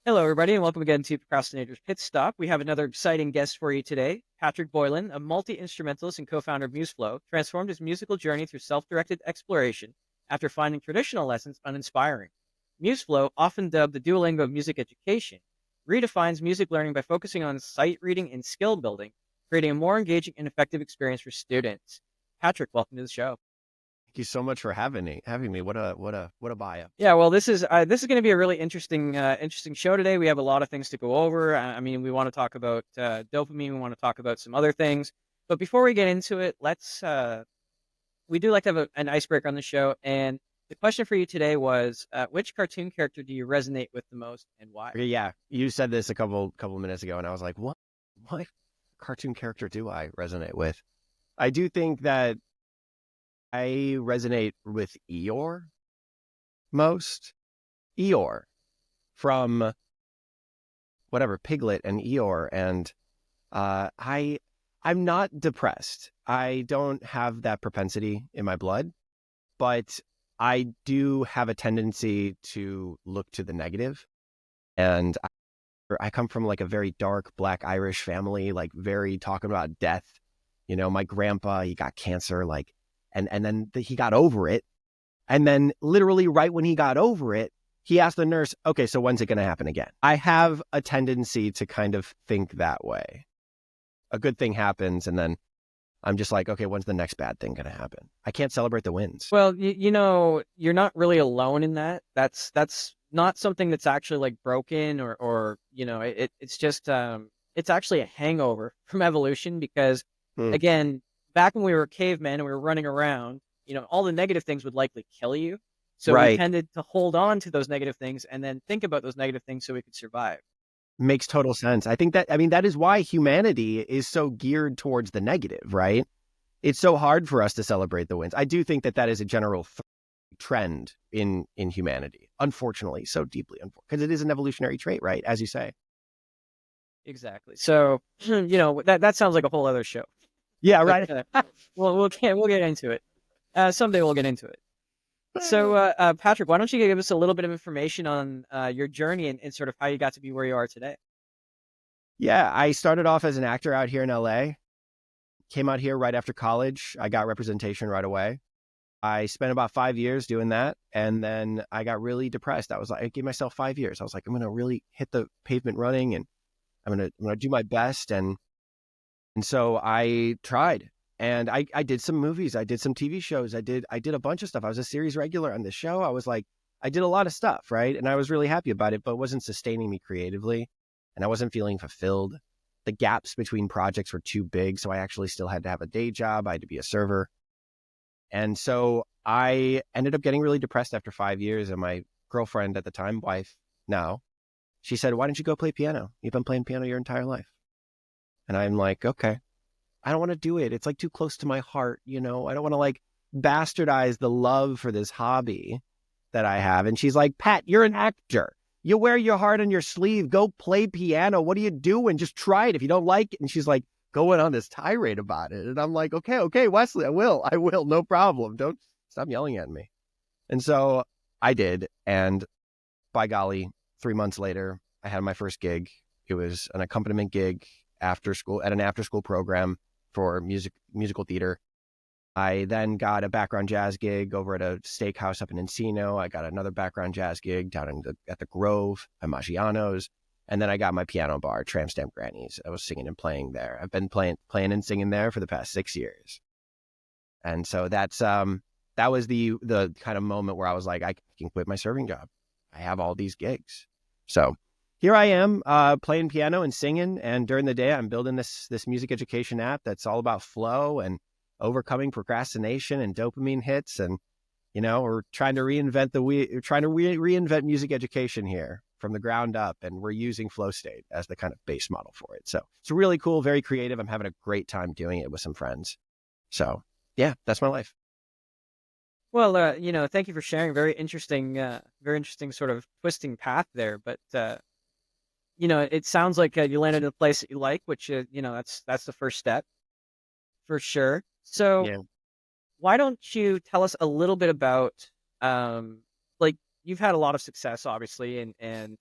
Hello, everybody, and welcome again to Procrastinator's Pit Stop. We have another exciting guest for you today. Patrick Boylan, a multi-instrumentalist and co-founder of Museflow, transformed his musical journey through self-directed exploration after finding traditional lessons uninspiring. Museflow, often dubbed the Duolingo of music education, redefines music learning by focusing on sight reading and skill building, creating a more engaging and effective experience for students. Patrick, welcome to the show. Thank you so much for having me. What a bio. Yeah, well, this is going to be a really interesting show today. We have a lot of things to go over. I mean, we want to talk about dopamine. We want to talk about some other things. But before we get into it, we do like to have an icebreaker on the show. And the question for you today was, which cartoon character do you resonate with the most, and why? Okay, yeah, you said this a couple minutes ago, and I was like, what cartoon character do I resonate with? I do think that I resonate with Eeyore most. Eeyore from whatever Piglet and Eeyore, and I'm not depressed. I don't have that propensity in my blood, but I do have a tendency to look to the negative. And I come from like a very dark Black Irish family, like very talking about death. You know, my grandpa, he got cancer, like, and then he got over it. And then literally right when he got over it, he asked the nurse, okay, so when's it going to happen again? I have a tendency to kind of think that way. A good thing happens, and then I'm just like, okay, when's the next bad thing going to happen? I can't celebrate the wins. Well, you're not really alone in that. That's not something that's actually like broken or it's just it's actually a hangover from evolution because Hmm. again, back when we were cavemen and we were running around, all the negative things would likely kill you. So we Right. tended to hold on to those negative things and then think about those negative things so we could survive. Makes total sense. I mean, that is why humanity is so geared towards the negative, right? It's so hard for us to celebrate the wins. I do think that that is a general trend in humanity, unfortunately, so deeply, because it is an evolutionary trait, right? As you say. Exactly. So, that sounds like a whole other show. Yeah, But right. we'll get into it. Someday we'll get into it. So, Patrick, why don't you give us a little bit of information on your journey and sort of how you got to be where you are today? Yeah, I started off as an actor out here in LA, came out here right after college. I got representation right away. I spent about 5 years doing that. And then I got really depressed. I gave myself 5 years. I was like, I'm going to really hit the pavement running, and I'm going to do my best. And so I tried, and I did some movies. I did some TV shows. I did a bunch of stuff. I was a series regular on the show. I did a lot of stuff, right? And I was really happy about it, but it wasn't sustaining me creatively, and I wasn't feeling fulfilled. The gaps between projects were too big. So I actually still had to have a day job. I had to be a server. And so I ended up getting really depressed after 5 years. And my girlfriend at the time, wife now, she said, why don't you go play piano? You've been playing piano your entire life. And I'm like, okay, I don't want to do it. It's like too close to my heart. I don't want to like bastardize the love for this hobby that I have. And she's like, Pat, you're an actor. You wear your heart on your sleeve. Go play piano. What are you doing? Just try it if you don't like it. And she's like going on this tirade about it. And I'm like, okay, Wesley, I will. No problem. Don't stop yelling at me. And so I did. And by golly, 3 months later, I had my first gig. It was an accompaniment gig after school at an after school program for musical theater. I then got a background jazz gig over at a steakhouse up in Encino. I got another background jazz gig down at the Grove at Maggiano's. And then I got my piano bar, Tramp Stamp Grannies. I was singing and playing there. I've been playing and singing there for the past 6 years. And so that was the kind of moment where I was like, I can quit my serving job. I have all these gigs. So here I am playing piano and singing. And during the day, I'm building this music education app that's all about flow and overcoming procrastination and dopamine hits. And, we're trying to reinvent music education here from the ground up. And we're using flow state as the kind of base model for it. So it's really cool, very creative. I'm having a great time doing it with some friends. So yeah, that's my life. Well, thank you for sharing. Very interesting sort of twisting path there. But it sounds like you landed in a place that you like, which that's the first step for sure. So Yeah. why don't you tell us a little bit about, like, you've had a lot of success, obviously, and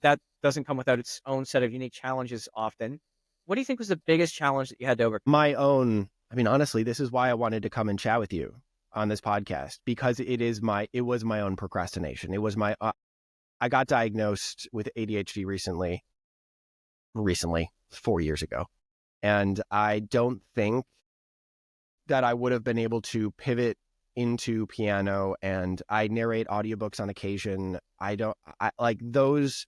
that doesn't come without its own set of unique challenges often. What do you think was the biggest challenge that you had to overcome? I mean, honestly, this is why I wanted to come and chat with you on this podcast, because it was my own procrastination. It was I got diagnosed with ADHD recently, 4 years ago. And I don't think that I would have been able to pivot into piano, and I narrate audiobooks on occasion. I like those.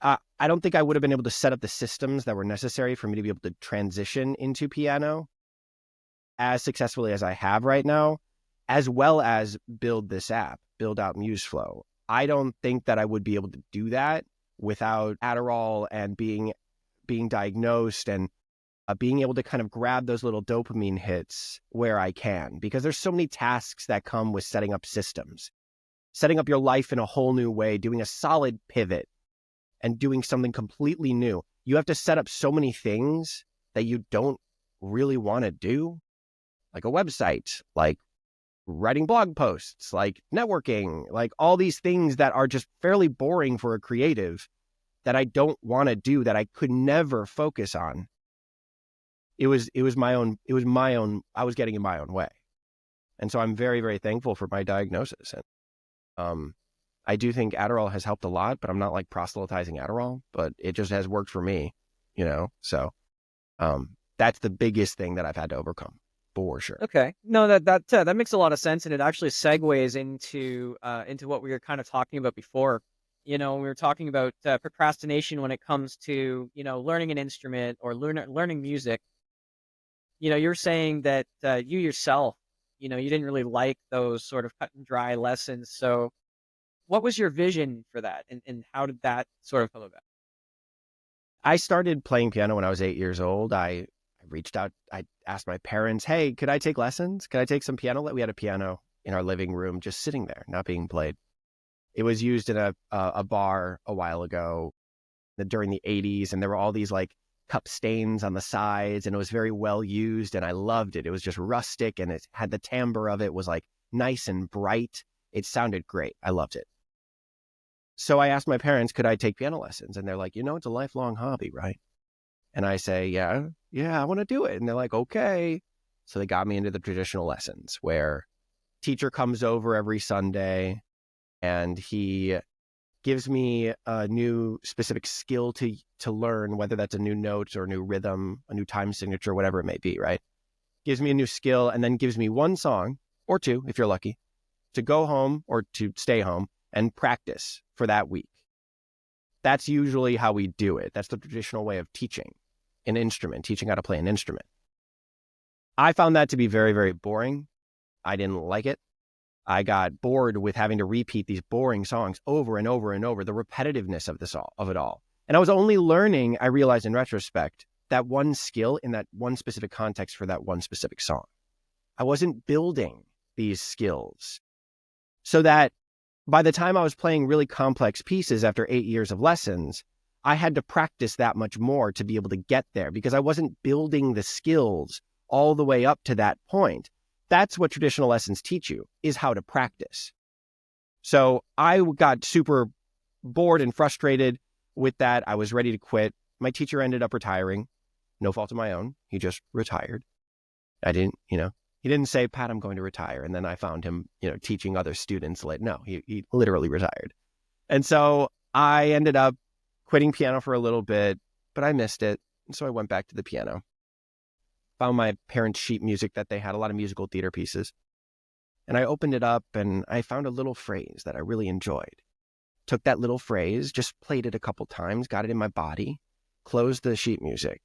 I don't think I would have been able to set up the systems that were necessary for me to be able to transition into piano as successfully as I have right now, as well as build this app, build out Museflow. I don't think that I would be able to do that without Adderall and being diagnosed and being able to kind of grab those little dopamine hits where I can, because there's so many tasks that come with setting up systems, setting up your life in a whole new way, doing a solid pivot and doing something completely new. You have to set up so many things that you don't really want to do, like a website, like writing blog posts, like networking, like all these things that are just fairly boring for a creative that I don't want to do, that I could never focus on. It was my own, I was getting in my own way. And so I'm very, very thankful for my diagnosis. And I do think Adderall has helped a lot, but I'm not like proselytizing Adderall, but it just has worked for me, So that's the biggest thing that I've had to overcome, for sure. Okay. No, that makes a lot of sense, and it actually segues into what we were kind of talking about before. We were talking about procrastination when it comes to learning an instrument or learning music. You're saying that you yourself, you didn't really like those sort of cut and dry lessons. So, what was your vision for that, and how did that sort of come about? I started playing piano when I was 8 years old. I reached out. I asked my parents, hey, could I take lessons? Could I take some piano? We had a piano in our living room just sitting there, not being played. It was used in a bar a while ago during the 80s, and there were all these like cup stains on the sides, and it was very well used, and I loved it. It was just rustic, and it had the timbre of it was like nice and bright. It sounded great. I loved it. So I asked my parents, could I take piano lessons? And they're like, it's a lifelong hobby, right? And I say, yeah, I want to do it. And they're like, okay. So they got me into the traditional lessons where teacher comes over every Sunday and he gives me a new specific skill to learn, whether that's a new note or a new rhythm, a new time signature, whatever it may be, right? Gives me a new skill and then gives me one song or two, if you're lucky, to go home or to stay home and practice for that week. That's usually how we do it. That's the traditional way of teaching an instrument, teaching how to play an instrument. I found that to be very, very boring. I didn't like it. I got bored with having to repeat these boring songs over and over and over, the repetitiveness of it all. And I was only learning, I realized in retrospect, that one skill in that one specific context for that one specific song. I wasn't building these skills so that by the time I was playing really complex pieces after 8 years of lessons, I had to practice that much more to be able to get there because I wasn't building the skills all the way up to that point. That's what traditional lessons teach you, is how to practice. So I got super bored and frustrated with that. I was ready to quit. My teacher ended up retiring. No fault of my own. He just retired. I didn't, he didn't say, Pat, I'm going to retire. And then I found him, teaching other students. No, he literally retired. And so I ended up quitting piano for a little bit, but I missed it. And so I went back to the piano. Found my parents' sheet music that they had, a lot of musical theater pieces. And I opened it up and I found a little phrase that I really enjoyed. Took that little phrase, just played it a couple times, got it in my body, closed the sheet music.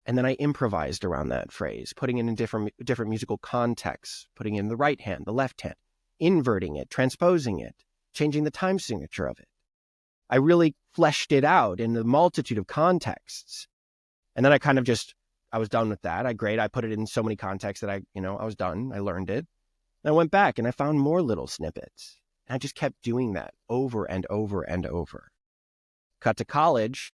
And then I improvised around that phrase, putting it in different musical contexts, putting in the right hand, the left hand, inverting it, transposing it, changing the time signature of it. I really fleshed it out in the multitude of contexts. And then I was done with that. I put it in so many contexts that I was done. I learned it. And I went back and I found more little snippets. And I just kept doing that over and over and over. Cut to college.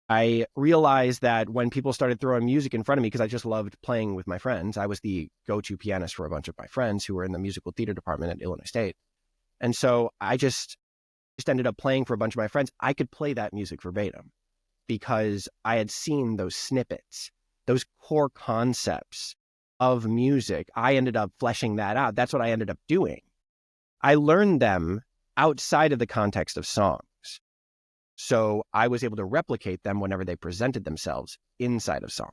I realized that when people started throwing music in front of me, because I just loved playing with my friends, I was the go-to pianist for a bunch of my friends who were in the musical theater department at Illinois State. And so I just just ended up playing for a bunch of my friends, I could play that music verbatim because I had seen those snippets, those core concepts of music. I ended up fleshing that out. That's what I ended up doing. I learned them outside of the context of songs. So I was able to replicate them whenever they presented themselves inside of songs.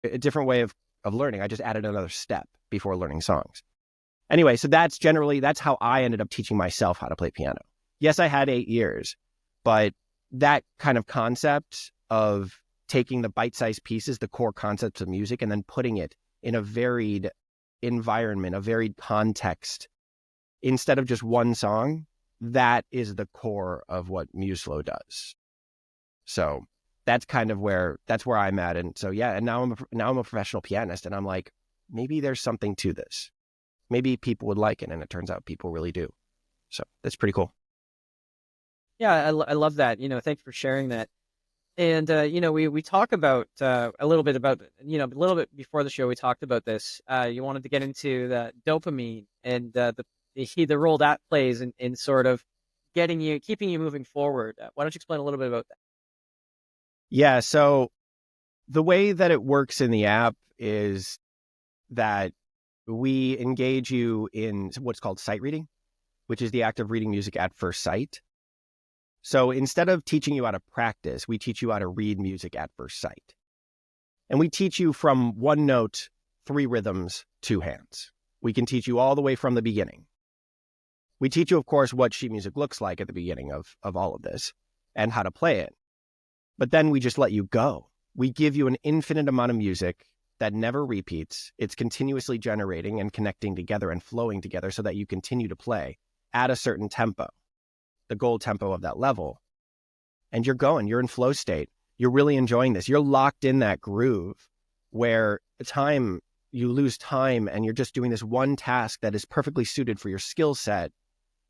A different way of learning. I just added another step before learning songs. Anyway, so that's how I ended up teaching myself how to play piano. Yes, I had 8 years, but that kind of concept of taking the bite-sized pieces, the core concepts of music, and then putting it in a varied environment, a varied context, instead of just one song, that is the core of what Museflow does. So that's kind of where I'm at. And so, yeah, and now I'm a professional pianist, and I'm like, maybe there's something to this. Maybe people would like it. And it turns out people really do. So that's pretty cool. Yeah, I love that. Thank you for sharing that. And we talk about a little bit about a little bit before the show. We talked about this. You wanted to get into the dopamine and the role that plays in sort of keeping you moving forward. Why don't you explain a little bit about that? Yeah. So the way that it works in the app is that we engage you in what's called sight reading, which is the act of reading music at first sight. So instead of teaching you how to practice, we teach you how to read music at first sight. And we teach you from one note, 3 rhythms, 2 hands. We can teach you all the way from the beginning. We teach you, of course, what sheet music looks like at the beginning of all of this and how to play it. But then we just let you go. We give you an infinite amount of music that never repeats. It's continuously generating and connecting together and flowing together so that you continue to play at a certain tempo, the goal tempo of that level. And you're in flow state. You're really enjoying this. You're locked in that groove where you lose time and you're just doing this one task that is perfectly suited for your skill set.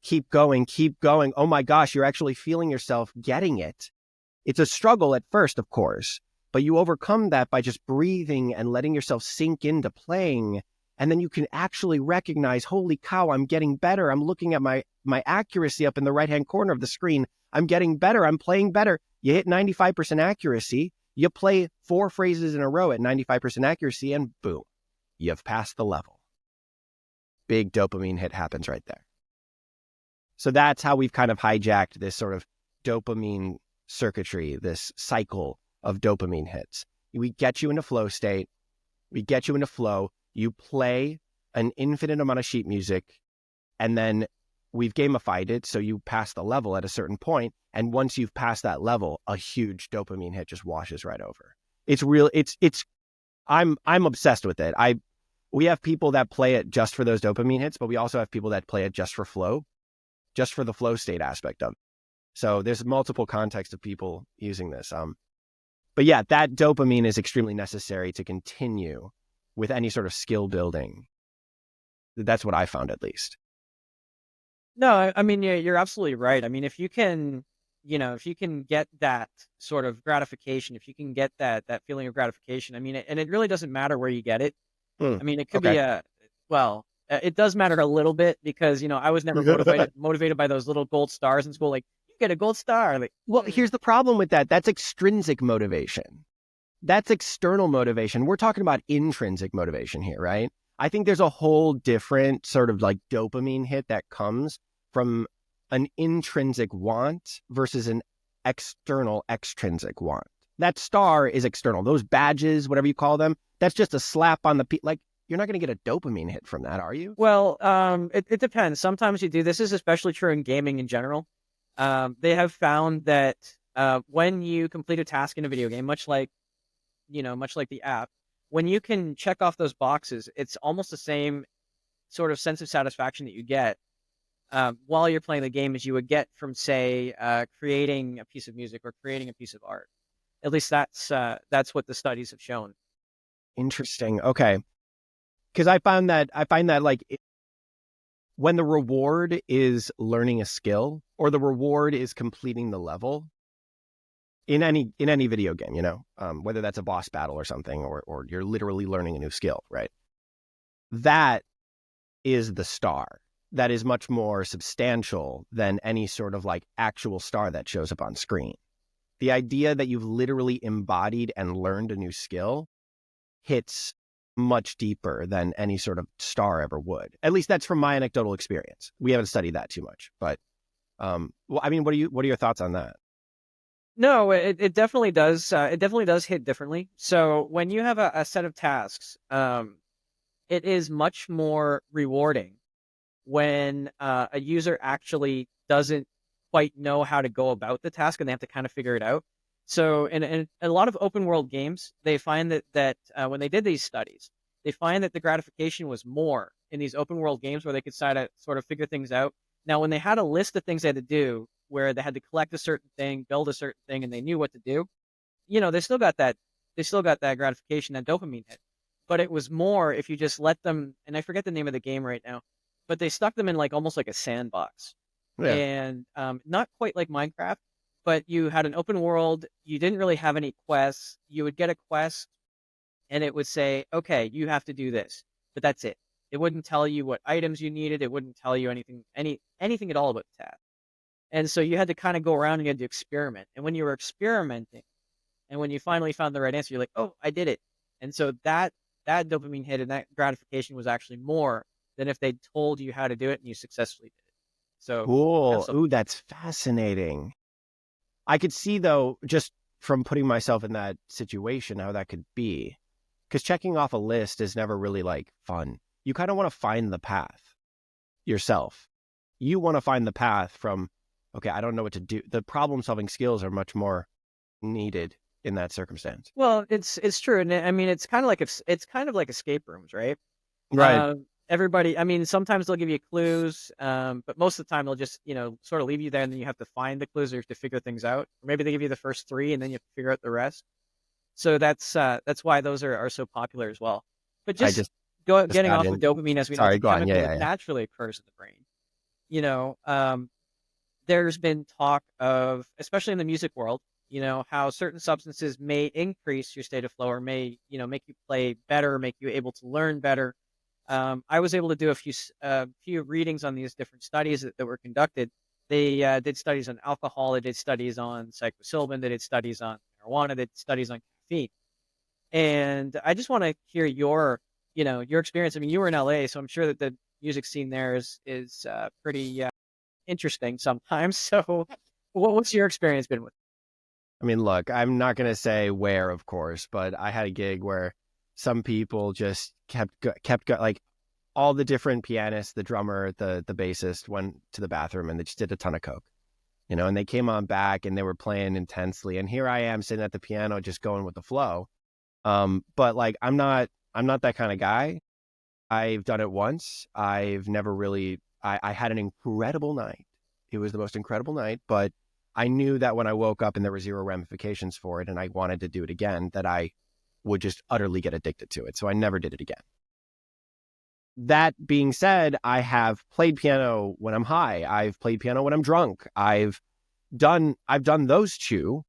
Keep going, keep going. Oh my gosh, you're actually feeling yourself getting it. It's a struggle at first, of course, but you overcome that by just breathing and letting yourself sink into playing. And then you can actually recognize, holy cow, I'm getting better. I'm looking at my accuracy up in the right-hand corner of the screen. I'm getting better. I'm playing better. You hit 95% accuracy. You play 4 phrases in a row at 95% accuracy, and boom, you've passed the level. Big dopamine hit happens right there. So that's how we've kind of hijacked this sort of dopamine circuitry, this cycle of dopamine hits. We get you into flow state. We get you into flow. You play an infinite amount of sheet music, and then we've gamified it so you pass the level at a certain point, and once you've passed that level, a huge dopamine hit just washes right over. It's real. I'm obsessed with it. We have people that play it just for those dopamine hits, but we also have people that play it just for flow, just for the flow state aspect of it. So there's multiple contexts of people using this. But yeah, that dopamine is extremely necessary to continue with any sort of skill building. That's what I found, at least. No, I mean, yeah, you're absolutely right. I mean, if you can get that sort of gratification, if you can get that feeling of gratification, I mean, and it really doesn't matter where you get it. I mean, it could Okay. be it does matter a little bit because, I was never motivated by those little gold stars in school. Like, you get a gold star. Like, Well, here's the problem with that. That's extrinsic motivation. That's external motivation. We're talking about intrinsic motivation here, right? I think there's a whole different sort of like dopamine hit that comes from an intrinsic want versus an external extrinsic want. That star is external. Those badges, whatever you call them, that's just a slap on the like you're not going to get a dopamine hit from that, are you? well, it depends. Sometimes you do. This is especially true in gaming in general. They have found that when you complete a task in a video game, much like the app, when you can check off those boxes, it's almost the same sort of sense of satisfaction that you get while you're playing the game as you would get from, say, creating a piece of music or creating a piece of art. At least that's what the studies have shown. Interesting. Okay. Because I find that like when the reward is learning a skill or the reward is completing the level in any video game, whether that's a boss battle or something, or you're literally learning a new skill, right? That is the star. that is much more substantial than any sort of like actual star that shows up on screen. The idea that you've literally embodied and learned a new skill hits much deeper than any sort of star ever would. At least that's from my anecdotal experience. We haven't studied that too much, but well, I mean, what are your thoughts on that? No, it definitely does. It definitely does hit differently. So when you have a set of tasks, it is much more rewarding when a user actually doesn't quite know how to go about the task and they have to kind of figure it out. So in a lot of open world games, they find that when they did these studies, they find that the gratification was more in these open world games where they could sort of figure things out. Now, when they had a list of things they had to do, where they had to collect a certain thing, build a certain thing, and they knew what to do, they still got that gratification, that dopamine hit. But it was more if you just let them, and I forget the name of the game right now, but they stuck them in like almost like a sandbox, Yeah. and not quite like Minecraft, but you had an open world. You didn't really have any quests. You would get a quest, and it would say, "Okay, you have to do this," but that's it. It wouldn't tell you what items you needed. It wouldn't tell you anything at all about the task. And so you had to kind of go around and you had to experiment. And when you were experimenting, and when you finally found the right answer, you're like, "Oh, I did it." And so that dopamine hit and that gratification was actually more than if they told you how to do it and you successfully did it. So Cool. absolutely. Ooh, that's fascinating. I could see though, just from putting myself in that situation, how that could be. Because checking off a list is never really like fun. You kind of want to find the path yourself. You want to find the path from, okay, I don't know what to do. The problem solving skills are much more needed in that circumstance. Well, it's true, and I mean it's kind of like escape rooms, right? Right. Everybody, I mean, sometimes they'll give you clues, but most of the time they'll just sort of leave you there, and then you have to find the clues or to figure things out. Or maybe they give you the first three, and then you have to figure out the rest. So that's why those are so popular as well. But I just getting got off of in. dopamine, as we know, it's Sorry, a go on. Yeah, chemical yeah, that yeah. naturally occurs in the brain. You know, there's been talk of, especially in the music world, how certain substances may increase your state of flow or may, make you play better, make you able to learn better. I was able to do a few readings on these different studies that were conducted. They did studies on alcohol, they did studies on psilocybin, they did studies on marijuana, they did studies on caffeine. And I just want to hear your experience. I mean, you were in LA, so I'm sure that the music scene there is pretty interesting sometimes. So, what's your experience been with? I mean, look, I'm not going to say where, of course, but I had a gig where some people just like all the different pianists, the drummer, the bassist went to the bathroom and they just did a ton of coke, and they came on back and they were playing intensely. And here I am sitting at the piano, just going with the flow. But like, I'm not that kind of guy. I've done it once. I've never really, I had an incredible night. It was the most incredible night, but I knew that when I woke up and there were zero ramifications for it and I wanted to do it again, that I would just utterly get addicted to it. So I never did it again. That being said, I have played piano when I'm high. I've played piano when I'm drunk. I've done those two.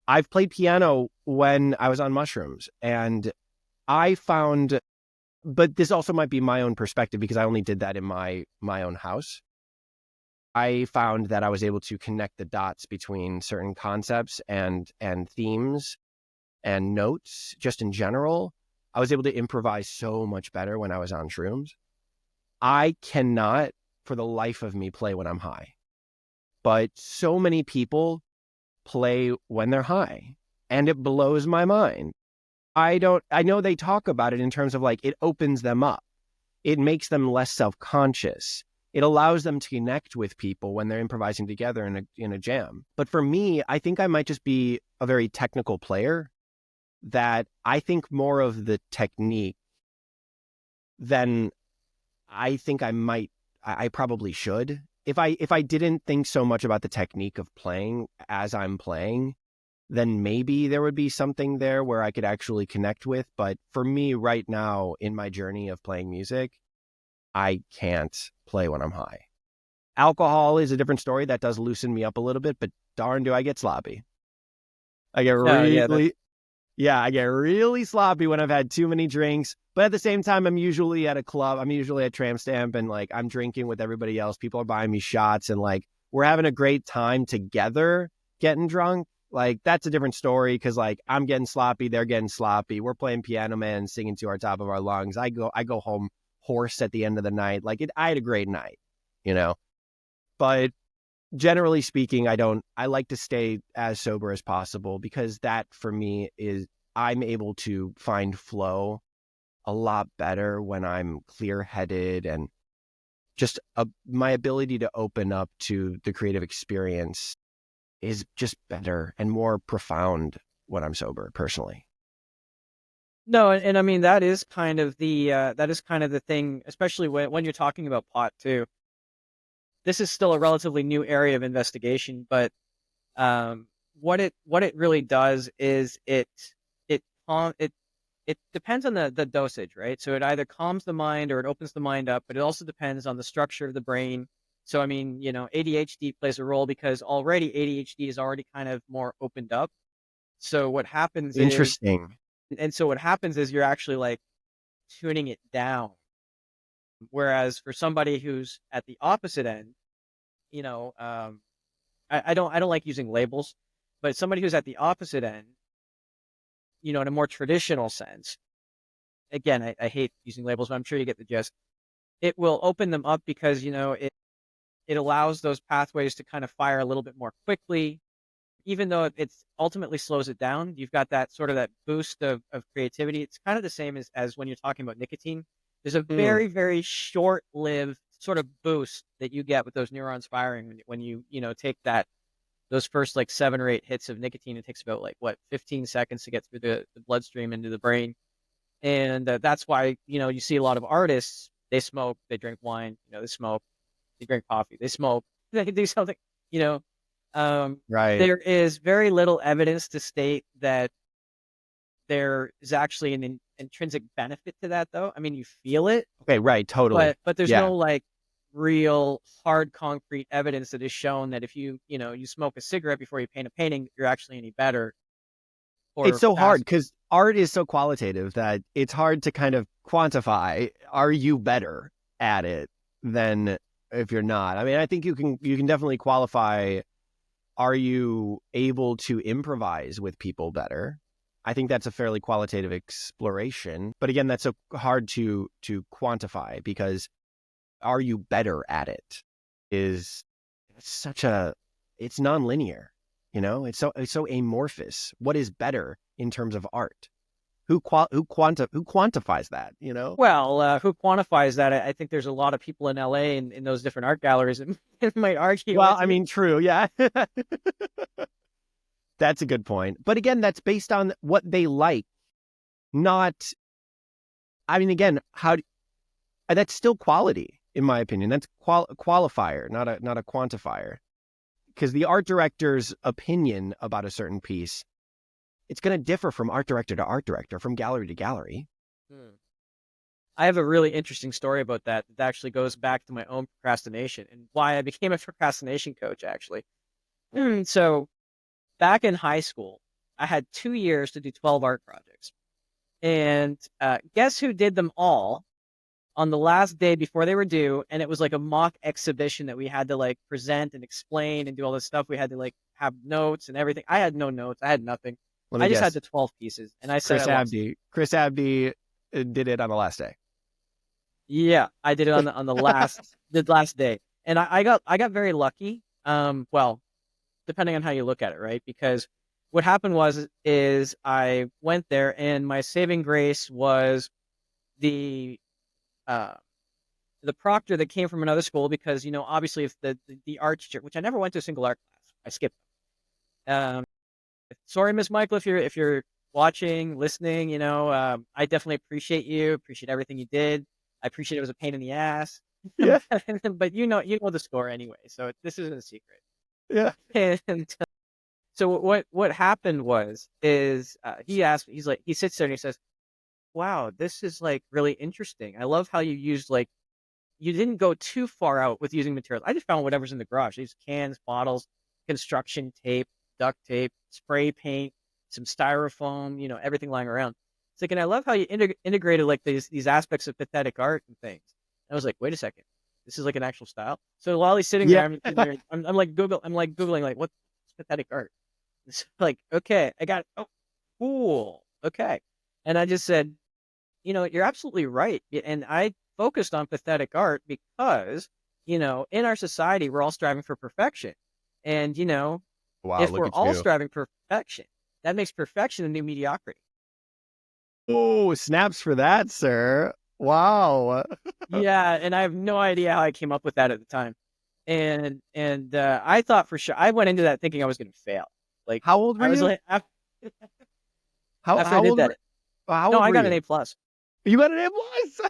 I've played piano when I was on mushrooms, and I found, but this also might be my own perspective because I only did that in my own house. I found that I was able to connect the dots between certain concepts and themes and notes just in general. I was able to improvise so much better when I was on shrooms. I cannot for the life of me play when I'm high, but so many people play when they're high and it blows my mind. I know they talk about it in terms of like it opens them up. It makes them less self-conscious. It allows them to connect with people when they're improvising together in a jam. But for me, I think I might just be a very technical player, that I think more of the technique than I think I probably should. If I didn't think so much about the technique of playing as I'm playing, then maybe there would be something there where I could actually connect with. But for me right now in my journey of playing music, I can't play when I'm high. Alcohol is a different story. That does loosen me up a little bit, but darn do I get sloppy. I get No, yeah, really, Yeah, I get really sloppy when I've had too many drinks. But at the same time, I'm usually at a club. I'm usually at Tramp Stamp and like I'm drinking with everybody else. People are buying me shots and like we're having a great time together getting drunk. Like that's a different story because like I'm getting sloppy, they're getting sloppy. We're playing Piano Man, singing to our top of our lungs. I go home hoarse at the end of the night. I had a great night, you know. But generally speaking, I like to stay as sober as possible because that for me is I'm able to find flow a lot better when I'm clear headed and just my ability to open up to the creative experience is just better and more profound when I'm sober personally. No, and I mean that is kind of the thing, especially when you're talking about pot too. This is still a relatively new area of investigation, but what it really does is it it depends on the dosage, right? So it either calms the mind or it opens the mind up, but it also depends on the structure of the brain. So I mean, ADHD plays a role because already ADHD is already kind of more opened up. So what happens is, Interesting. and so what happens is you're actually like tuning it down. Whereas for somebody who's at the opposite end, you know, I don't like using labels, but somebody who's at the opposite end, in a more traditional sense, again, I hate using labels, but I'm sure you get the gist. It will open them up because, it allows those pathways to kind of fire a little bit more quickly, even though it's ultimately slows it down. You've got that sort of that boost of creativity. It's kind of the same as when you're talking about nicotine. There's a Hmm. very, very short-lived sort of boost that you get with those neurons firing when you take those first like 7 or 8 hits of nicotine. It takes about like what 15 seconds to get through the bloodstream into the brain, and that's why you see a lot of artists. They smoke, they drink wine, they smoke, they drink coffee, they smoke, they do something. You know, Right. there is very little evidence to state that there is actually an intrinsic benefit to that, though. I mean, you feel it, Okay. Right. Totally. but there's Yeah. no like real hard concrete evidence that is shown that if you smoke a cigarette before you paint a painting, you're actually any better It's or so hard fast. because art is so qualitative that it's hard to kind of quantify. Are you better at it than if you're not? I mean, I think you can definitely qualify. Are you able to improvise with people better? I think that's a fairly qualitative exploration. But again, that's so hard to quantify because are you better at it is such a it's nonlinear, it's so amorphous. What is better in terms of art? Who quantifies that? Well, who quantifies that? I think there's a lot of people in LA in those different art galleries that might argue Well, with I you. mean, true, yeah. That's a good point. But again, that's based on what they like, not I mean, again, that's still quality in my opinion. That's qualifier, not a quantifier. Because the art director's opinion about a certain piece, it's going to differ from art director to art director, from gallery to gallery. Hmm. I have a really interesting story about that that actually goes back to my own procrastination and why I became a procrastination coach, actually. So back in high school, I had 2 years to do 12 art projects. And guess who did them all on the last day before they were due? And it was like a mock exhibition that we had to like present and explain and do all this stuff. We had to like have notes and everything. I had no notes. I had nothing. Let me I just had guess. the 12 pieces. And I said I Chris lost. Abdey. Chris Abdey did it on the last day. Yeah, I did it on the last day. And I got very lucky. Well, depending on how you look at it, right? Because what happened is I went there and my saving grace was the uh the proctor that came from another school because obviously if the art teacher, which I never went to a single art class, I skipped. Sorry, Miss Michael, if you're watching, listening, I definitely appreciate everything you did. I appreciate it was a pain in the ass, Yeah, but you know the score anyway, so this isn't a secret. yeah. And so what happened is he asked, he's like, he sits there and he says, "Wow, this is like really interesting. I love how you used like you didn't go too far out with using materials. I just found whatever's in the garage. These cans, bottles, construction tape, duct tape, spray paint. some styrofoam, everything lying around. It's like, and I love how you integrated like these aspects of pathetic art and things. I was like, wait a second, this is like an actual style. So while he's sitting Yeah. there, I'm like googling like what's pathetic art. It's like, okay, I got it. Oh, cool. Okay, and I just said, you're absolutely right. And I focused on pathetic art because, in our society, we're all striving for perfection. And, Wow, if look we're at all you. striving for perfection, that makes perfection the new mediocrity. Oh, snaps for that, sir. Wow. Yeah. And I have no idea how I came up with that at the time. And I thought for sure, I went into that thinking I was going to fail. Like, How old were I was you? like, How after I how did old that, were how no, old I were got an you? A plus. You got an A plus.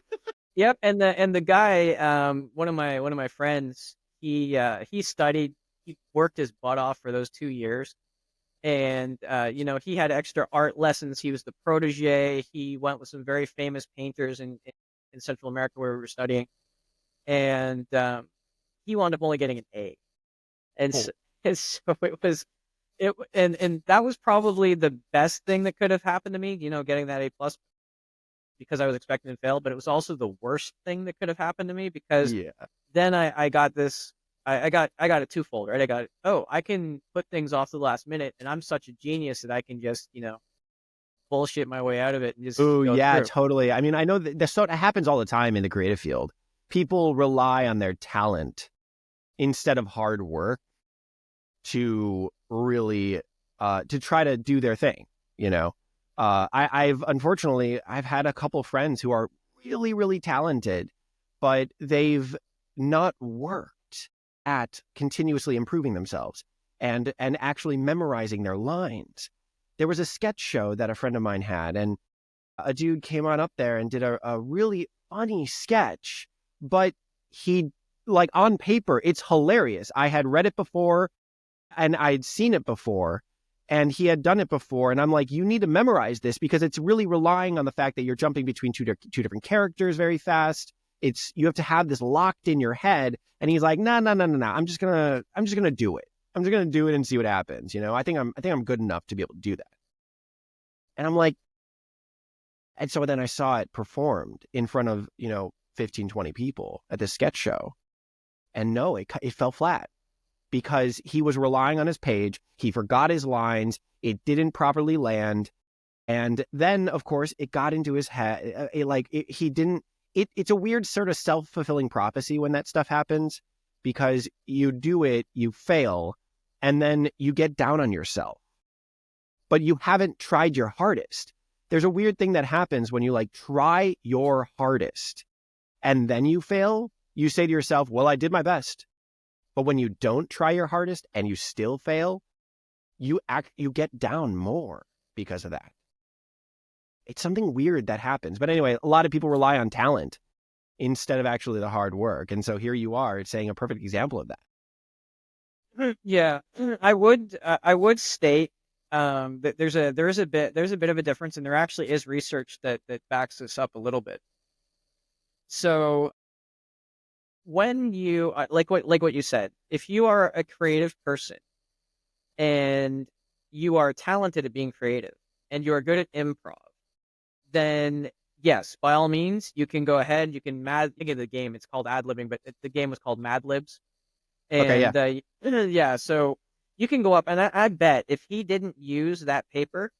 Yep, and the guy, one of my friends, he studied, he worked his butt off for those 2 years, and he had extra art lessons. He was the protege. He went with some very famous painters in Central America where we were studying, and he wound up only getting an A, and so, Oh, and so and that was probably the best thing that could have happened to me, getting that A plus because I was expecting to fail, but it was also the worst thing that could have happened to me because yeah. then I got this. I got a twofold, right? I got, oh, I can put things off to the last minute, and I'm such a genius that I can just bullshit my way out of it and just Oh, go yeah, through. totally. I mean, I know that it happens all the time in the creative field. People rely on their talent instead of hard work to really to try to do their thing, you know. I've unfortunately I've had a couple friends who are really, really talented, but they've not worked at continuously improving themselves and actually memorizing their lines. There was a sketch show that a friend of mine had, and a dude came on up there and did a really funny sketch, but he, like, on paper, it's hilarious. I had read it before and I'd seen it before and he had done it before. And I'm like, you need to memorize this because it's really relying on the fact that you're jumping between two different characters very fast. You have to have this locked in your head. And he's like, no, no, no, no, no. I'm just gonna do it. I'm just gonna do it and see what happens. I think I'm good enough to be able to do that. And I'm like, and so then I saw it performed in front of, 15, 20 people at this sketch show. And no, it fell flat because he was relying on his page. He forgot his lines. It didn't properly land. And then, of course, it got into his head. He didn't. It's a weird sort of self-fulfilling prophecy when that stuff happens because you do it, you fail, and then you get down on yourself. But you haven't tried your hardest. There's a weird thing that happens when you try your hardest and then you fail. You say to yourself, well, I did my best. But when you don't try your hardest and you still fail, you get down more because of that. It's something weird that happens. But anyway, a lot of people rely on talent instead of actually the hard work. And so here you are saying a perfect example of that. Yeah, I would state that there's a bit of a difference, and there actually is research that backs this up a little bit. So when you like what you said, if you are a creative person and you are talented at being creative and you are good at improv, then yes, by all means, you can go ahead. You can think of the game. It's called ad libbing, but the game was called Mad Libs. Okay, yeah. And yeah, so you can go up, and I bet if he didn't use that paper,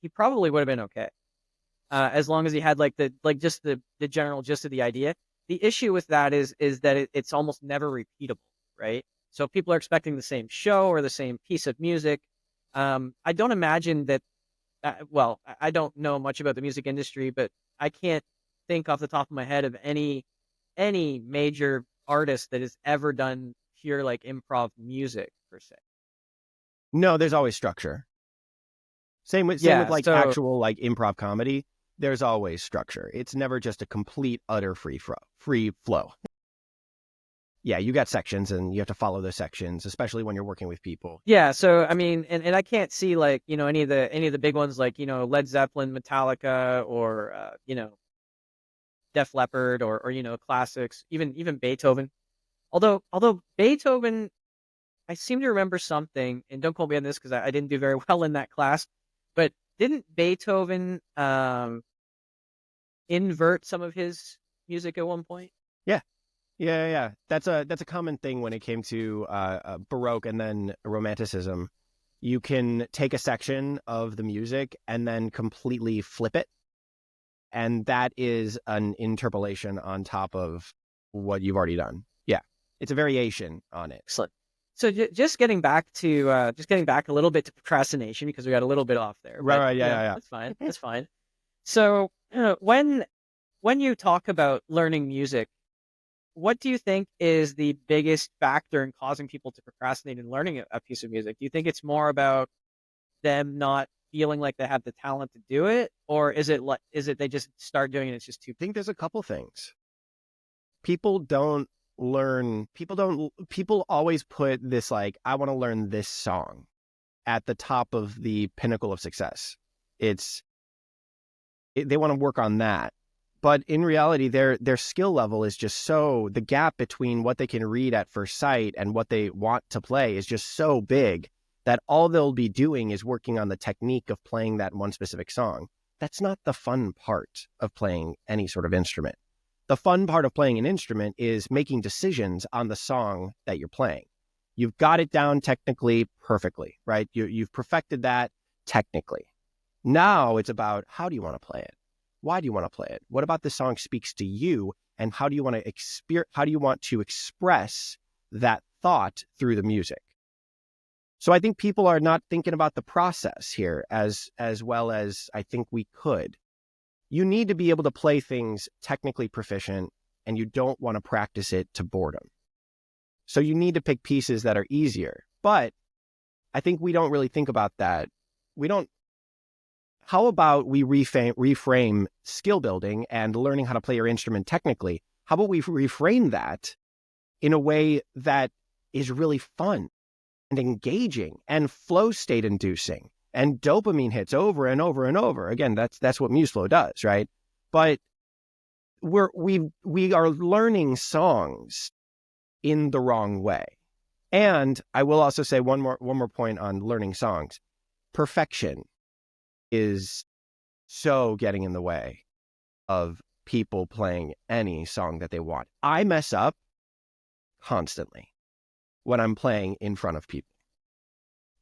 he probably would have been okay. As long as he had just the general gist of the idea. The issue with that is that it's almost never repeatable, right? So if people are expecting the same show or the same piece of music. I don't imagine that. Well, I don't know much about the music industry, but I can't think off the top of my head of any major artist that has ever done pure improv music per se. No, there's always structure. Same with Yeah, like so actual like improv comedy. There's always structure. It's never just a complete utter free flow. Yeah, you got sections and you have to follow those sections, especially when you're working with people. yeah, so I mean, and I can't see any of the big ones like Led Zeppelin, Metallica, or Def Leppard, or classics, even Beethoven. Although Beethoven, I seem to remember something, and don't quote me on this because I didn't do very well in that class. But didn't Beethoven invert some of his music at one point? Yeah. Yeah. That's a common thing when it came to Baroque and then Romanticism. You can take a section of the music and then completely flip it. And that is an interpolation on top of what you've already done. Yeah. It's a variation on it. Excellent. So just getting back to just getting back a little bit to procrastination because we got a little bit off there, Right, but right, yeah. that's fine. That's fine. So when you talk about learning music, what do you think is the biggest factor in causing people to procrastinate in learning a piece of music? Do you think it's more about them not feeling like they have the talent to do it, or is it they just start doing it? It's just too. I think there's a couple things. People don't learn. People always put this like, I want to learn this song at the top of the pinnacle of success. They want to work on that. But in reality, their skill level is just so, the gap between what they can read at first sight and what they want to play is just so big that all they'll be doing is working on the technique of playing that one specific song. That's not the fun part of playing any sort of instrument. The fun part of playing an instrument is making decisions on the song that you're playing. You've got it down technically perfectly, right? You've perfected that technically. Now it's about, how do you want to play it? Why do you want to play it? What about the song speaks to you? And how do you want to express that thought through the music? So I think people are not thinking about the process here as well as I think we could. You need to be able to play things technically proficient, and you don't want to practice it to boredom. So you need to pick pieces that are easier. But I think we don't really think about that. How about we reframe skill building and learning how to play your instrument technically? How about we reframe that in a way that is really fun and engaging and flow state inducing and dopamine hits over and over and over? Again, that's what Museflow does, right? But we are learning songs in the wrong way. And I will also say one more point on learning songs. Perfection is so getting in the way of people playing any song that they want. I mess up constantly when I'm playing in front of people.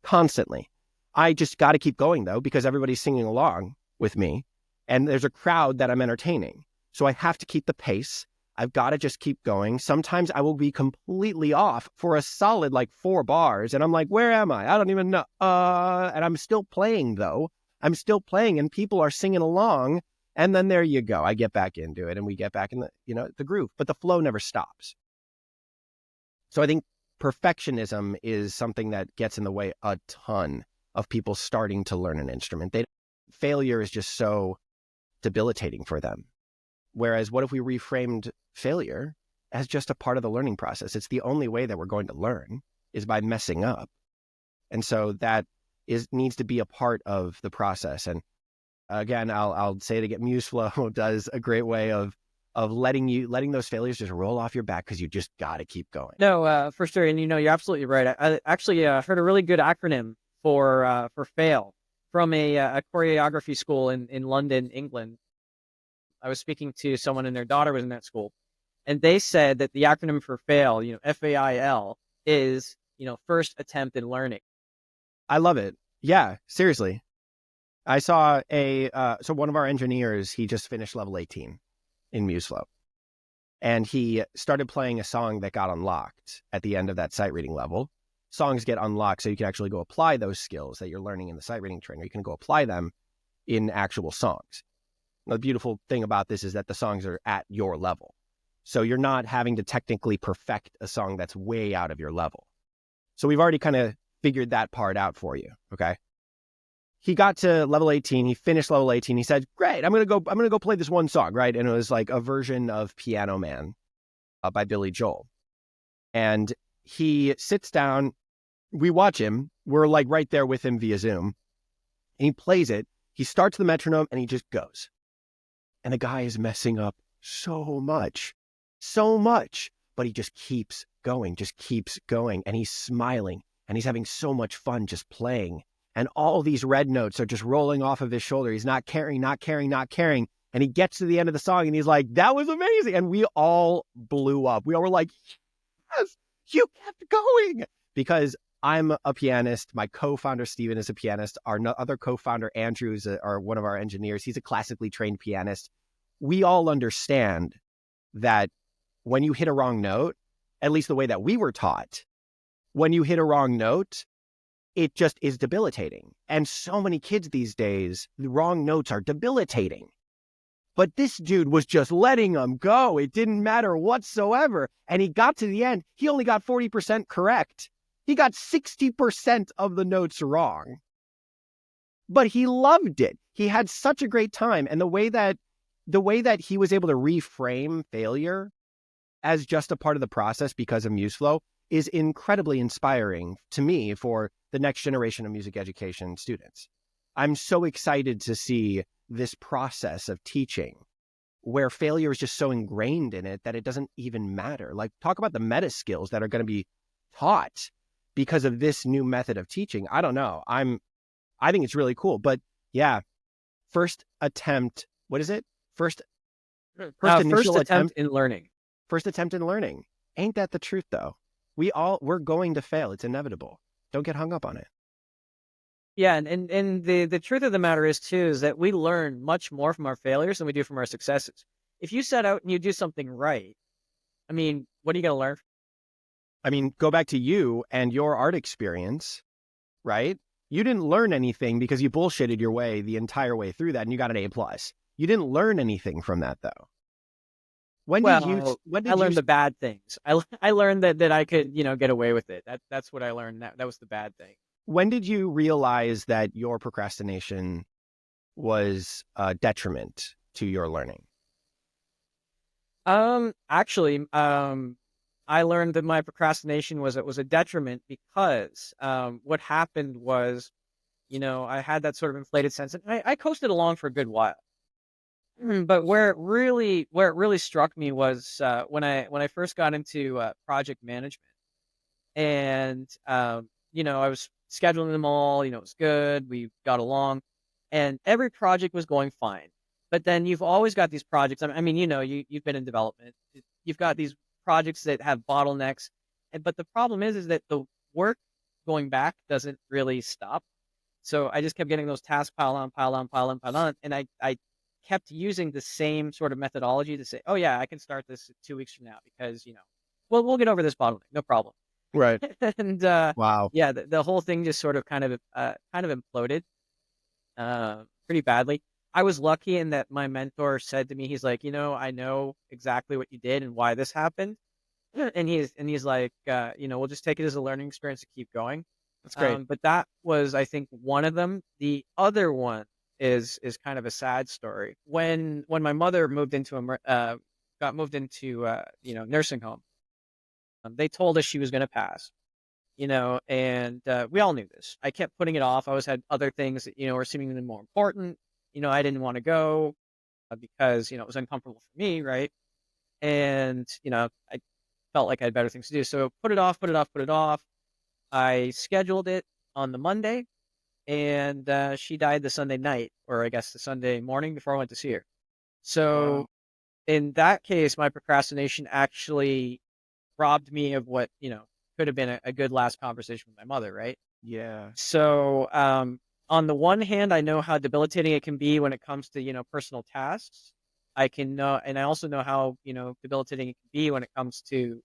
Constantly. I just got to keep going, though, because everybody's singing along with me, and there's a crowd that I'm entertaining. So I have to keep the pace. I've got to just keep going. Sometimes I will be completely off for a solid 4 bars, and I'm like, where am I? I don't even know. And I'm still playing, though. I'm still playing, and people are singing along, and then there you go. I get back into it, and we get back in the groove. But the flow never stops. So I think perfectionism is something that gets in the way a ton of people starting to learn an instrument. Failure is just so debilitating for them. Whereas what if we reframed failure as just a part of the learning process? It's the only way that we're going to learn is by messing up. And so that needs to be a part of the process. And again, I'll say it again, Museflow does a great way of letting those failures just roll off your back because you just got to keep going. No, for sure. And you're absolutely right. I actually heard a really good acronym for fail from a choreography school in London, England. I was speaking to someone and their daughter was in that school, and they said that the acronym for fail, FAIL, is first attempt in learning. I love it. Yeah, seriously. I saw so one of our engineers, he just finished level 18 in Museflow. And he started playing a song that got unlocked at the end of that sight reading level. Songs get unlocked so you can actually go apply those skills that you're learning in the sight reading trainer. You can go apply them in actual songs. Now, the beautiful thing about this is that the songs are at your level. So you're not having to technically perfect a song that's way out of your level. So we've already kind of figured that part out for you, okay? He got to level 18. He finished level 18. He said, great, I'm going to go play this one song, right? And it was like a version of Piano Man by Billy Joel. And he sits down. We watch him. We're right there with him via Zoom. And he plays it. He starts the metronome and he just goes. And the guy is messing up so much, but he just keeps going. And he's smiling and he's having so much fun just playing. and all these red notes are just rolling off of his shoulder. He's not caring, not caring, not caring. And he gets to the end of the song and he's like, that was amazing. And we all blew up. We all were like, yes, you kept going. Because I'm a pianist. My co-founder, Steven, is a pianist. Our other co-founder, Andrew, is one of our engineers. He's a classically trained pianist. We all understand that when you hit a wrong note, at least the way that we were taught, when you hit a wrong note, it just is debilitating. And so many kids these days, the wrong notes are debilitating. But this dude was just letting them go. It didn't matter whatsoever. And he got to the end. He only got 40% correct. He got 60% of the notes wrong. But he loved it. He had such a great time. And the way that he was able to reframe failure as just a part of the process because of Museflow is incredibly inspiring to me for the next generation of music education students. I'm so excited to see this process of teaching where failure is just so ingrained in it that it doesn't even matter. Like, talk about the meta skills that are going to be taught because of this new method of teaching. I don't know. I think it's really cool. But yeah, first attempt. What is it? First initial attempt in learning. First attempt in learning. Ain't that the truth, though? We're going to fail. It's inevitable. Don't get hung up on it. Yeah, and the truth of the matter is too is that we learn much more from our failures than we do from our successes. If you set out and you do something right, I mean, what are you going to learn? I mean, go back to you and your art experience, right? You didn't learn anything because you bullshitted your way the entire way through that and you got an A+. You didn't learn anything from that, though. When did I learned the bad things. I learned that I could, get away with it. That's what I learned. That was the bad thing. When did you realize that your procrastination was a detriment to your learning? Actually, I learned that my procrastination was a detriment because what happened was, I had that sort of inflated sense, and I coasted along for a good while. But where it really struck me was when I first got into project management, and I was scheduling them all. It was good. We got along, and every project was going fine. But then you've always got these projects. I mean, you've been in development. You've got these projects that have bottlenecks, but the problem is that the work going back doesn't really stop. So I just kept getting those tasks pile on, pile on, pile on, pile on, and I kept using the same sort of methodology to say, oh yeah, I can start this 2 weeks from now because we'll get over this bottleneck, no problem. Right. And wow. yeah, the whole thing just sort of kind of imploded pretty badly. I was lucky in that my mentor said to me, he's like, I know exactly what you did and why this happened. And he's like, we'll just take it as a learning experience to keep going. That's great. But that was, I think, one of them. The other one is kind of a sad story. When my mother moved into got moved into nursing home, they told us she was going to pass. And we all knew this. I kept putting it off. I always had other things that were seemingly more important. I didn't want to go because it was uncomfortable for me, right? And I felt like I had better things to do. So put it off, put it off, put it off. I scheduled it on the Monday, and she died the Sunday night, or I guess the Sunday morning before I went to see her. So in that case, my procrastination actually robbed me of what could have been a good last conversation with my mother, right? Yeah. So on the one hand, I know how debilitating it can be when it comes to personal tasks. I can know, and I also know how debilitating it can be when it comes to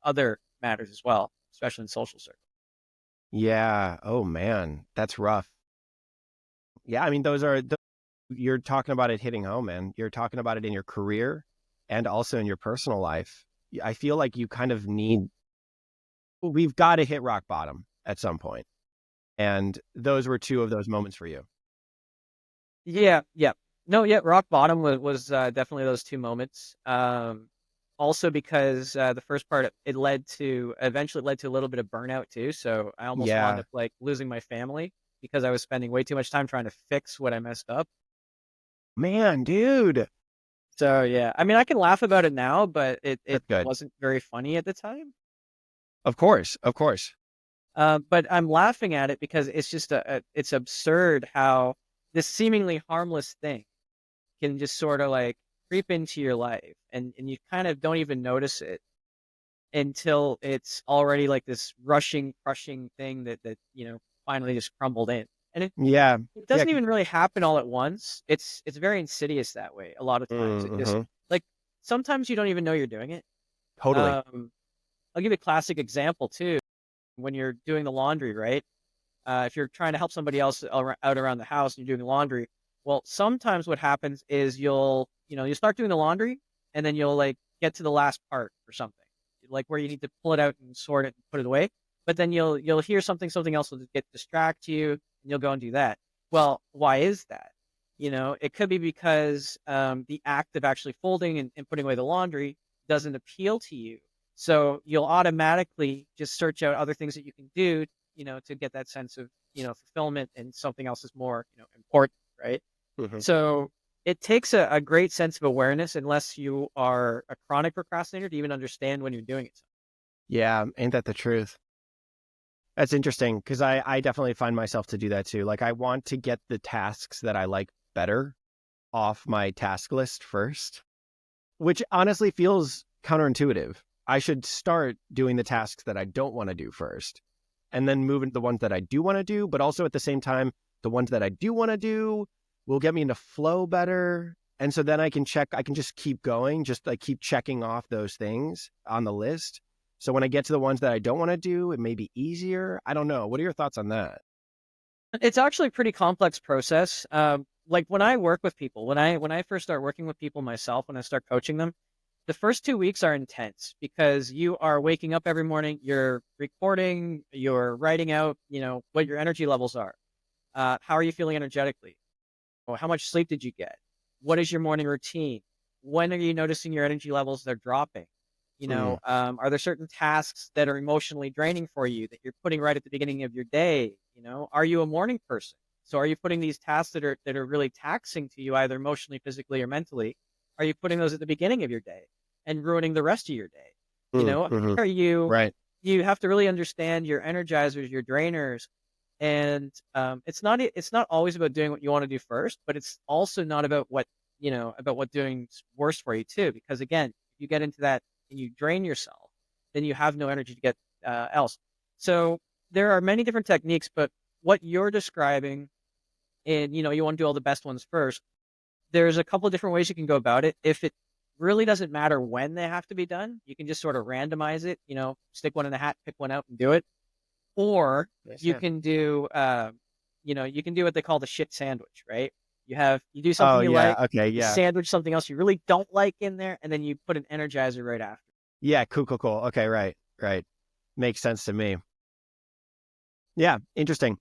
other matters as well, especially in social circles. Yeah. Oh man, that's rough. Yeah, I mean, you're talking about it hitting home, man. You're talking about it in your career and also in your personal life. I feel like you kind of we've got to hit rock bottom at some point. And those were two of those moments for you. Yeah, yeah. No, yeah, rock bottom was definitely those two moments. Also because the first part, it eventually led to a little bit of burnout too. So I almost wound Yeah. up like losing my family because I was spending way too much time trying to fix what I messed up. Man, dude. So yeah, I mean, I can laugh about it now, but it That's good. wasn't very funny at the time. Of course. Of course. But I'm laughing at it because it's just it's absurd how this seemingly harmless thing can just sort of like creep into your life, and you kind of don't even notice it until it's already like this rushing, crushing thing that finally just crumbled in. And Yeah. it Yeah. doesn't even really happen all at once. It's very insidious that way. A lot of times it just Mm-hmm. like sometimes you don't even know you're doing it. Totally. I'll give you a classic example too. When you're doing the laundry, right? If you're trying to help somebody else out around the house and you're doing laundry, well, sometimes what happens is you start doing the laundry and then you'll like get to the last part or something, like where you need to pull it out and sort it and put it away. But then you'll hear something else will get distract you and you'll go and do that. Well, why is that? It could be because the act of actually folding and putting away the laundry doesn't appeal to you. So you'll automatically just search out other things that you can do, to get that sense of, fulfillment, and something else is more, important, right? Hmm. So it takes a great sense of awareness, unless you are a chronic procrastinator, to even understand when you're doing it. Yeah. Ain't that the truth? That's interesting because I definitely find myself to do that too. Like I want to get the tasks that I like better off my task list first, which honestly feels counterintuitive. I should start doing the tasks that I don't want to do first and then move into the ones that I do want to do. But also at the same time, the ones that I do want to do will get me into flow better. And so then I can just keep going, just like keep checking off those things on the list. So when I get to the ones that I don't want to do, it may be easier. I don't know. What are your thoughts on that? It's actually a pretty complex process. Like when I work with people, when I first start working with people myself, when I start coaching them, the first 2 weeks are intense because you are waking up every morning, you're recording, you're writing out, what your energy levels are. How are you feeling energetically? Well, how much sleep did you get? What is your morning routine? When are you noticing your energy levels they're dropping? Mm, Are there certain tasks that are emotionally draining for you that you're putting right at the beginning of your day? Are you a morning person? So are you putting these tasks that are really taxing to you, either emotionally, physically, or mentally? Are you putting those at the beginning of your day and ruining the rest of your day? mm-hmm. Are you Right. you have to really understand your energizers, your drainers, and it's not always about doing what you want to do first, but it's also not about what doing's worse for you too. Because again, if you get into that and you drain yourself, then you have no energy to get else. So there are many different techniques, but what you're describing, and you want to do all the best ones first. There's a couple of different ways you can go about it. If it really doesn't matter when they have to be done, you can just sort of randomize it. Stick one in the hat, pick one out, and do it. Or Yes, you yeah. can do, you can do what they call the shit sandwich, right? You do Oh, something you yeah. like, Okay. you Yeah. sandwich something else you really don't like in there, and then you put an energizer right after. Yeah. Cool, cool, cool. Okay. Right. Right. Makes sense to me. Yeah. Interesting.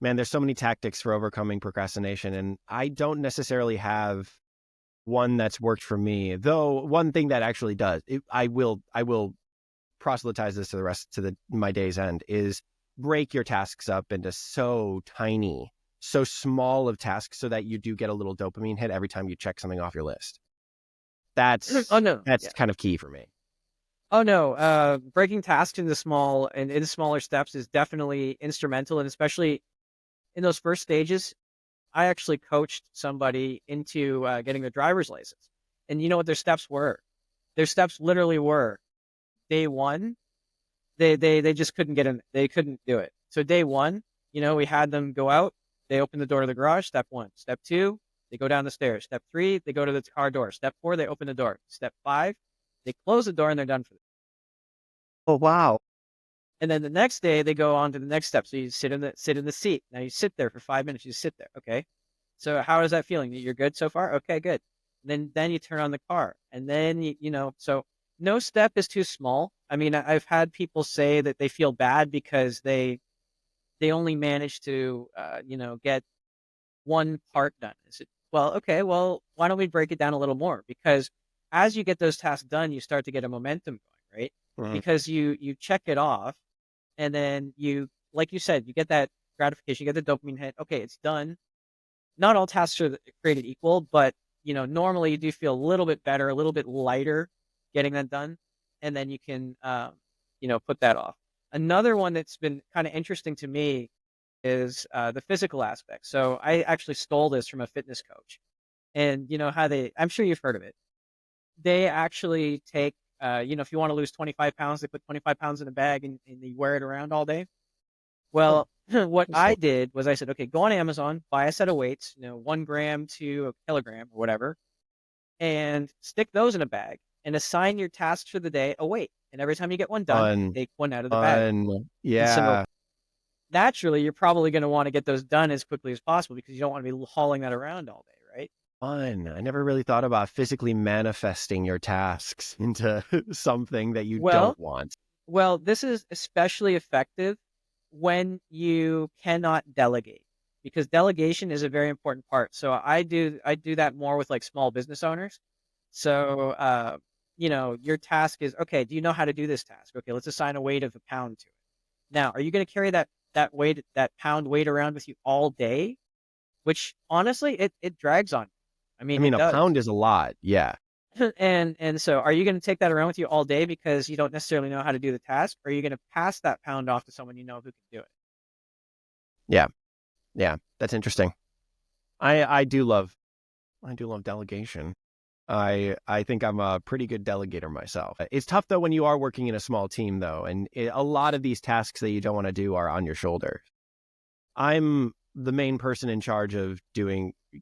Man, there's so many tactics for overcoming procrastination, and I don't necessarily have one that's worked for me. Though one thing that actually does, I will proselytize this to the rest to my day's end is break your tasks up into so tiny, so small of tasks so that you do get a little dopamine hit every time you check something off your list. Oh That's no, that's yeah. kind of key for me. Oh no, breaking tasks into smaller steps is definitely instrumental, and especially in those first stages. I actually coached somebody into getting their driver's license, and you know what their steps were? Their steps literally were: day one, they just couldn't get in. They couldn't do it. So day one, we had them go out. They open the door to the garage. Step one. Step two, they go down the stairs. Step three, they go to the car door. Step four, they open the door. Step five, they close the door and they're done for the day. Oh, wow. And then the next day they go on to the next step. So you sit in the seat. Now you sit there for 5 minutes. You sit there. Okay. So how is that feeling? You're good so far? Okay, good. Then you turn on the car. And then so no step is too small. I mean, I've had people say that they feel bad because they only manage to get one part done. Is it well, okay, well, why don't we break it down a little more? Because as you get those tasks done, you start to get a momentum going, right? Mhm. Because you check it off, and then like you said, you get that gratification, you get the dopamine hit. Okay, it's done. Not all tasks are created equal, but normally you do feel a little bit better, a little bit lighter getting that done, and then you can put that off. Another one that's been kind of interesting to me is the physical aspect. So I actually stole this from a fitness coach, and you know how I'm sure you've heard of it. They actually take, if you want to lose 25 pounds, they put 25 pounds in a bag and they wear it around all day. Oh, Well, what I interesting. did was I said, okay, go on Amazon, buy a set of weights, 1 gram to a kilogram or whatever, and stick those in a bag and assign your tasks for the day a weight. And every time you get one done, Fun, take one out of the bag. fun. And so Yeah, naturally, you're probably going to want to get those done as quickly as possible because you don't want to be hauling that around all day, right? fun. I never really thought about physically manifesting your tasks into something that you Well, don't want. well, this is especially effective when you cannot delegate because delegation is a very important part. So I do that more with like small business owners. So your task is, okay, do you know how to do this task? Okay, let's assign a weight of a pound to it. Now, are you going to carry that weight, that pound weight around with you all day? Which honestly, it drags on you. I I mean, mean, it a does. pound is a lot. Yeah. And so are you going to take that around with you all day because you don't necessarily know how to do the task? Or are you going to pass that pound off to someone you know who can do it? Yeah. Yeah. That's interesting. I do love delegation. I think I'm a pretty good delegator myself. It's tough though when you are working in a small team though, and a lot of these tasks that you don't want to do are on your shoulders. I'm the main person in charge of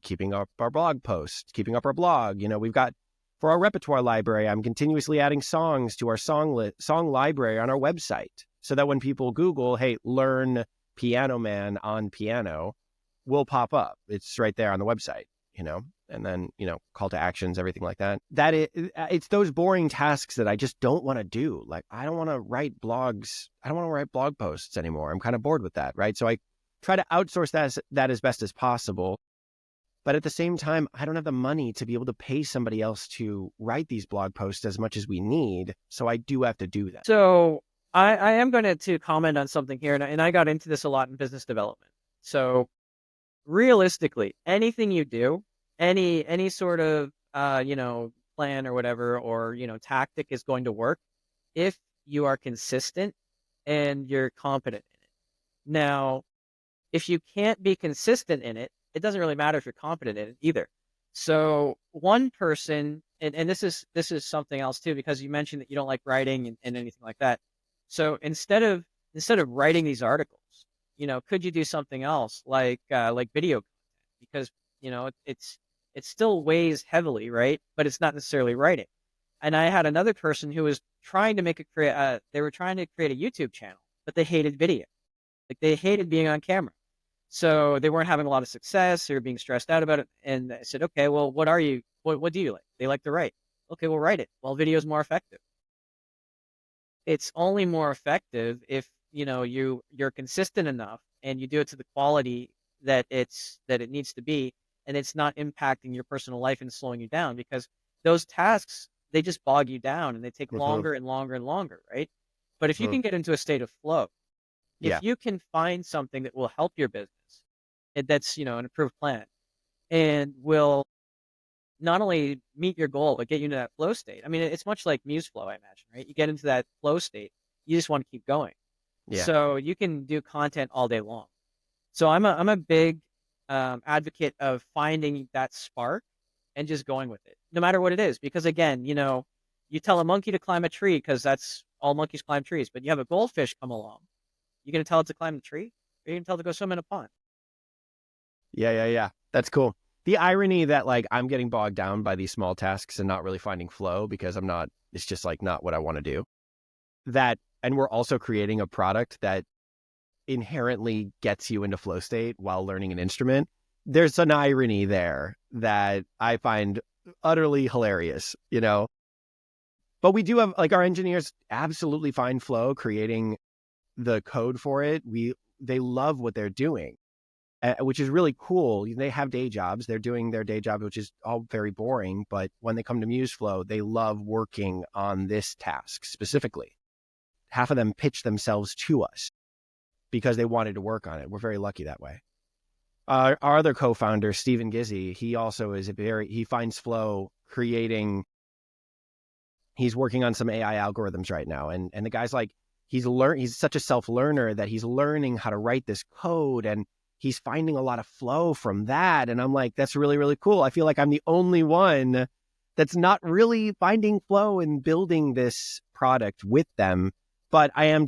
keeping up our blog posts, keeping up our blog. We've got for our repertoire library, I'm continuously adding songs to our song library on our website so that when people Google, hey, learn Piano Man on piano, will pop up. It's right there on the website, and then, call to actions, everything like that. It's those boring tasks that I just don't want to do. Like, I don't want to write blogs. I don't want to write blog posts anymore. I'm kind of bored with that. Right. So I try to outsource that as best as possible. But at the same time, I don't have the money to be able to pay somebody else to write these blog posts as much as we need. So I do have to do that. So I am going to comment on something here, and I got into this a lot in business development. So realistically, anything you do, any sort of plan or whatever, or tactic is going to work if you are consistent and you're competent in it. Now, if you can't be consistent in it, it doesn't really matter if you're competent in it either. So one person, and this is something else too, because you mentioned that you don't like writing and anything like that. So instead of writing these articles, could you do something else like video content? Because it still weighs heavily, right? But it's not necessarily writing. And I had another person who was trying to they were trying to create a YouTube channel, but they hated video. Like they hated being on camera. So they weren't having a lot of success. They were being stressed out about it. And I said, okay, well, what do you like? They like to write. Okay, well, write it. Well, video is more effective. It's only more effective if, you're consistent enough and you do it to the quality that it needs to be. And it's not impacting your personal life and slowing you down because those tasks, they just bog you down and they take Mm-hmm. longer and longer and longer. Right. But if you Mm-hmm. can get into a state of flow, if Yeah. you can find something that will help your business, that's an approved plan and will not only meet your goal but get you into that flow state. I mean, it's much like Museflow, I imagine, right? You get into that flow state, you just want to keep going. Yeah. So you can do content all day long. So I'm a big advocate of finding that spark and just going with it, no matter what it is. Because again, you tell a monkey to climb a tree because that's all monkeys climb trees. But you have a goldfish come along, you gonna tell it to climb the tree, or you gonna tell it to go swim in a pond? Yeah. Yeah. Yeah. That's cool. The irony that like I'm getting bogged down by these small tasks and not really finding flow because it's just like not what I want to do. And we're also creating a product that inherently gets you into flow state while learning an instrument. There's an irony there that I find utterly hilarious. But we do have like our engineers absolutely find flow creating the code for it. They love what they're doing, which is really cool. They have day jobs. They're doing their day job, which is all very boring. But when they come to Museflow, they love working on this task specifically. Half of them pitch themselves to us because they wanted to work on it. We're very lucky that way. Our other co-founder, Stephen Gizzy, he also he finds flow creating. He's working on some AI algorithms right now, and the guy's like, he's such a self-learner that he's learning how to write this code, and he's finding a lot of flow from that. And I'm like, that's really, really cool. I feel like I'm the only one that's not really finding flow in building this product with them. But I am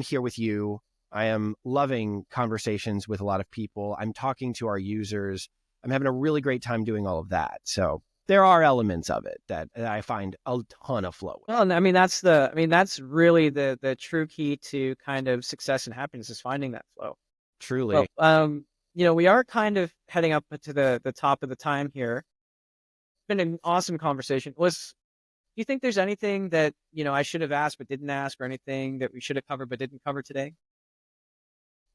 here with you. I am loving conversations with a lot of people. I'm talking to our users. I'm having a really great time doing all of that. So there are elements of it that I find a ton of flow with. Well, and that's really the true key to kind of success and happiness is finding that flow. Well, Truly. we are kind of heading up to the top of the time here. It's been an awesome conversation. Do you think there's anything that, I should have asked but didn't ask, or anything that we should have covered but didn't cover today?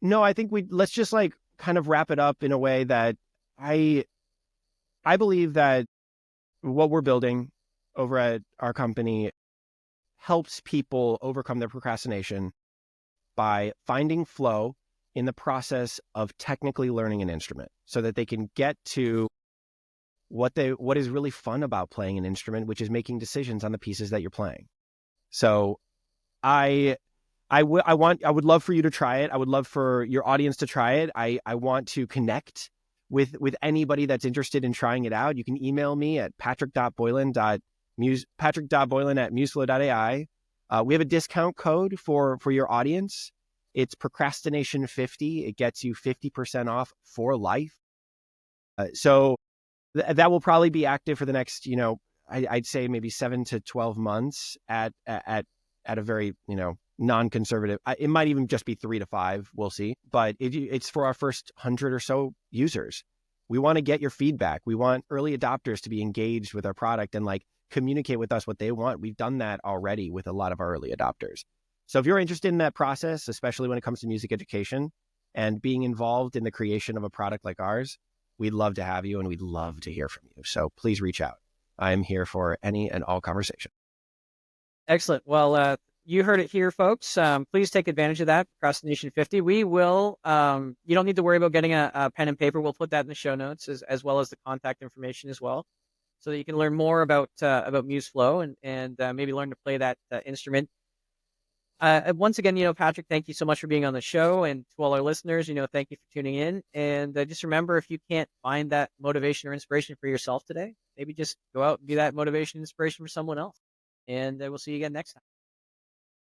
No, I think let's just like kind of wrap it up in a way that I I believe that what we're building over at our company helps people overcome their procrastination by finding flow in the process of technically learning an instrument so that they can get to what is really fun about playing an instrument, which is making decisions on the pieces that you're playing. So I would love for you to try it. I would love for your audience to try it. I want to connect with anybody that's interested in trying it out. You can email me at patrick.boylan@museflow.ai. We have a discount code for your audience. It's procrastination 50. It gets you 50% off for life. So that will probably be active for the next, I'd say maybe 7 to 12 months at a very, non-conservative. It might even just be 3 to 5. We'll see. But it's for our first 100 or so users. We want to get your feedback. We want early adopters to be engaged with our product and like communicate with us what they want. We've done that already with a lot of our early adopters. So if you're interested in that process, especially when it comes to music education and being involved in the creation of a product like ours, we'd love to have you and we'd love to hear from you. So please reach out. I'm here for any and all conversation. Excellent. Well, you heard it here, folks. Please take advantage of that. Procrastination 50. We will, you don't need to worry about getting a pen and paper. We'll put that in the show notes as well as the contact information as well, so that you can learn more about Museflow and maybe learn to play that instrument. Once again, Patrick, thank you so much for being on the show, and to all our listeners, thank you for tuning in. And just remember, if you can't find that motivation or inspiration for yourself today, maybe just go out and be that motivation and inspiration for someone else. And we'll see you again next time.